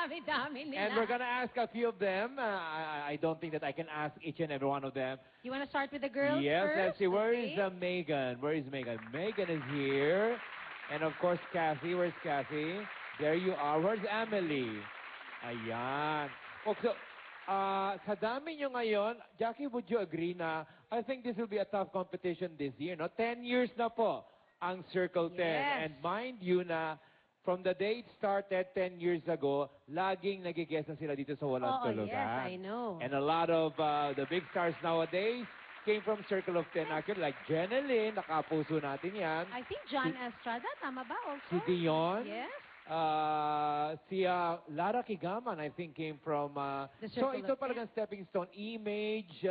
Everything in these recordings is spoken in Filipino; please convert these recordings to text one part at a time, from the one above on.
dami-dami nila. And we're gonna ask a few of them. I don't think that I can ask each and every one of them. You want to start with the girls Yes, first? let's see. Where Okay. is Megan? Where is Megan? Megan is here. And of course, Cassie. Where's Cassie? There you are. Where's Emily? Ayan. Okay, so, sa dami nyo ngayon, Jackie, would you agree na I think this will be a tough competition this year, no? 10 years na po ang Circle 10. Yes. And mind you na from the day it started 10 years ago, laging nagigess na sila dito sa Walang Tulugan. Yes, I know. And a lot of the big stars nowadays came from Circle of 10. Actually, like Jenelyn, nakapuso natin yan. I think John Estrada, tama ba also? Si Dion. Yes. Si Lara Kigaman, I think, came from... The so Circle ito of 10. talagang stepping stone. Image,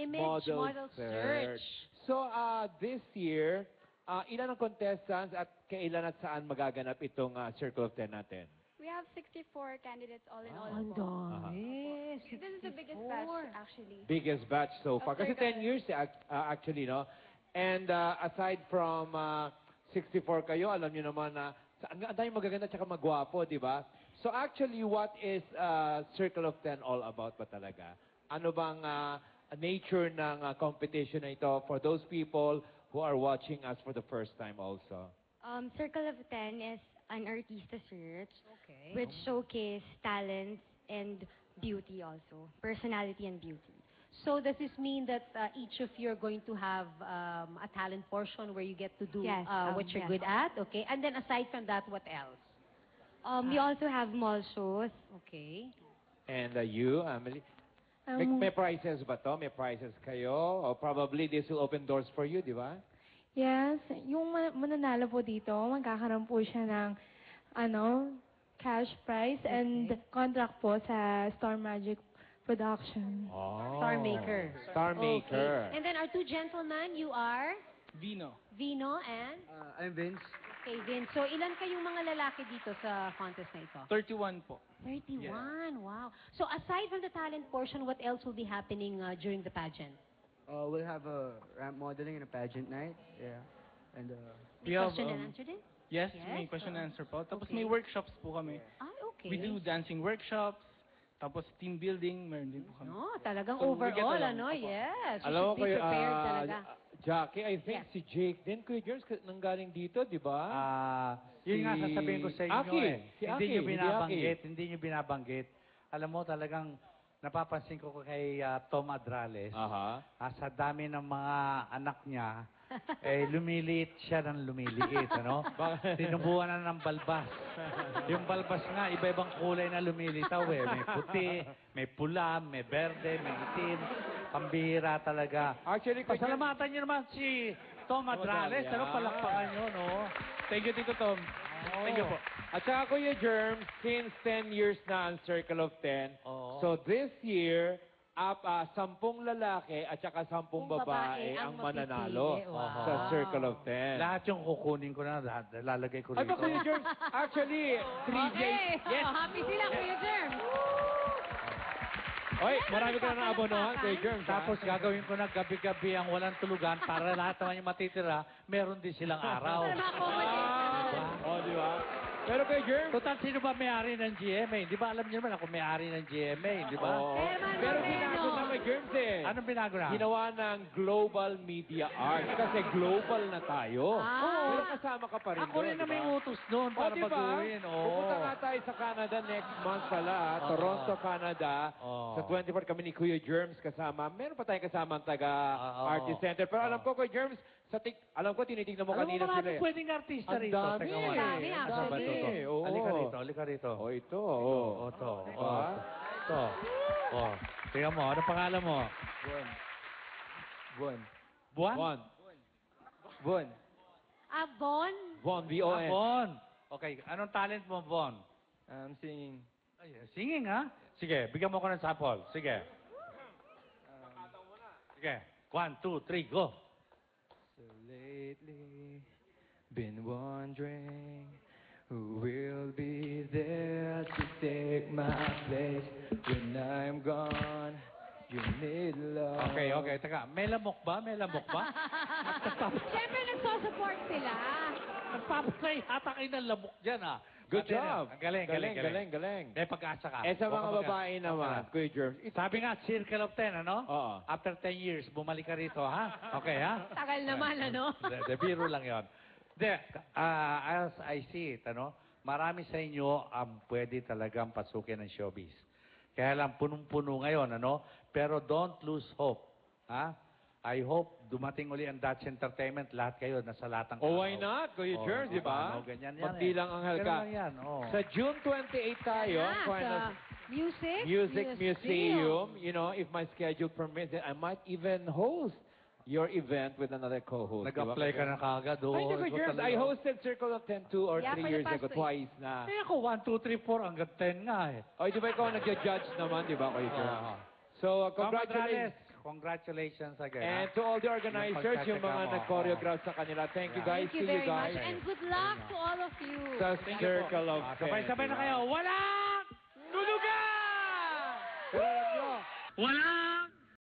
Model search. So this year, ilan ang contestants at kailan at saan magaganap itong Circle of 10 natin? We have 64 candidates all in all. Ang po. dami. This is the biggest batch, actually. Biggest batch so far. After Kasi 10 years actually, no? And aside from 64 kayo, alam niyo naman na ang daming magaganda at magwapo, di ba? So actually, what is Circle of 10 all about ba talaga? Ano bang nature ng competition na ito for those people who are watching us for the first time also? Circle of 10 is an artista search Okay. which showcase talents and beauty also, personality and beauty. So does this mean that each of you are going to have a talent portion where you get to do Yes, what you're yes. good at? Okay. And then aside from that, what else? We also have mall shows. Okay. And you, Emily? May prizes ba to? May prizes kayo? Or probably this will open doors for you, di ba? Yes, yung mananalo po dito, magkakaroon po siya ng cash prize and contract po sa Star Magic Production. Oh. Star Maker. Star Maker. Okay. And then our two gentlemen, you are Vino. Vino and I'm Vince. okay, Vin. So ilan kayong mga lalaki dito sa contest na ito? 31 po. 31. Wow. So aside from the talent portion, what else will be happening during the pageant? We'll have a ramp modeling and a pageant night. Yeah. And May question and answer din? Yes, Yes, may question and answer po. Tapos okay. may workshops po kami. Ah, okay. We do dancing workshops. Tapos team building, meron din po kami. No, talagang So, we get overall, along. ano, yes. You Alam mo should be kayo, prepared talaga. Jackie, I think Yes. si Jake din, Kuya Germs, nanggaling dito, di ba? Yun nga sasabihin ko sa inyo Aki. Si Hindi Aki, nyo hindi binabanggit, Aki. hindi nyo binabanggit. Alam mo talagang napapansin ko kay Tom Adrales, Aha. sa dami ng mga anak niya, lumiliit siya ng lumiliit, ano? Tinubuan na ng balbas. Yung balbas nga, iba-ibang kulay na lumilitaw eh. May puti, may pula, may berde, may itim. Pambihira talaga. Actually, Kuya Germs, Pasalamatan niyo naman si Tom Adrales. Madami, Ano, palakpakan niyo, no? Thank you, Tito Tom. Thank you po. At saka Kuya Germs, since 10 years na ang Circle of 10, Oo. so this year, 10 lalaki at saka 10 Kung babae ang mananalo mapipili. Wow. sa Circle of 10. Lahat yung kukunin ko na, lahat, lalagay ko Ay ba, rito. Kuya Germs? Actually, 3 days. Okay. Oh, happy sila, Kuya Germ. Oy, marami ka na naabonohan, Kuya Germs. Tapos gagawin ko na gabi-gabi ang walang tulugan para lahat naman yung matitira, meron din silang araw. Para ma-accommodate. Oh, di ba? Pero Kuya Germs, Total, sino ba may-ari ng GMA? Di ba alam niyo naman ako may-ari ng GMA, di ba? Oo. Herman Pero Moreno. binago na Kuya Germs eh. Anong binago na? Ginawa ng Global Media Arts kasi global na tayo. Ah. Pero kasama ka pa rin Ako rin na may utos doon Oh, para di ba? baguhin. Oo. Pupunta nga tayo sa Canada next month pala. Oo. Toronto, Canada. Oo. Sa 24 kami ni Kuya Germs kasama. Meron pa tayong kasama ang taga Oo. Artist Center. Pero alam ko, Kuya Germs, alam ko tinitignan mo Alam mo, kanina sila maraming eh. pwedeng artista Ang rito. dami. Teka, Ang wala. dami, Ano ba actually. ito? Oo. Halika rito, halika rito. Oh, ito. Oh, ito. Diba? Ito. Oh. Tingnan mo, ano pangalan mo? Buwan. Buwan? Von. Buwan. Avon. Von, Ah, V-O-N. Bon. Okay, anong talent mo, Bon? I'm singing. Ay, singing, ha? Sige, bigyan mo ko ng sample. Sige. Sige. 1, 2, 3, go. So lately, been wondering who will be there to take my place when I'm gone. You need love. Okay, okay. Teka, may lamok ba? May lamok ba? Siyempre, nagsusupport sila. Nagpapatay ata kayo ng lamok dyan, ha? Good Pati job. Ang galing, galing, galing. galing. May pag-asa ka. Eh, sa Huwag mga ka babae naman, Kuya Germs, Sabi nga, circle of 10, ano? Oo. After 10 years, bumalik ka rito, ha? Okay, ha? Tagal naman, ano? De biro lang yon. As I see it, ano? Marami sa inyo ang pwede talagang pasukin ng showbiz. Kaya lang, punong-puno ngayon, ano? Pero don't lose hope, ha? I hope dumating uli ang Dutch Entertainment, lahat kayo, nasa latang Oh, why not, Kuya Germs, di ba? Ano, ganyan yan Magbilang ang Ganun halka. lang yan, oh. Sa June 28 tayo, Yan na, final sa Music Museum. You know, if my schedule permits it, I might even host your event with another co-host. Nag-apply ka na kagad, oh. Ay, Kuya Germs, I hosted Circle of 10 2 or Yeah, 3 for the years past ago, week. twice na. Eh ako, 1, 2, 3, 4, hanggang 10 nga eh. Oh, di ba ikaw nag-judge naman, di ba, Kuya Germs? Oo. So, Congratulations. congratulations. Congratulations again. And ha? to all the organizers, yung mga pagtatsaga mo. nag-choreograph sa kanila, thank you guys. Thank you See you very much. guys And good luck to all of you. sa Circle of 10. Sabay-sabay na kayo. Walang tulugan! Pero alam nyo, Walang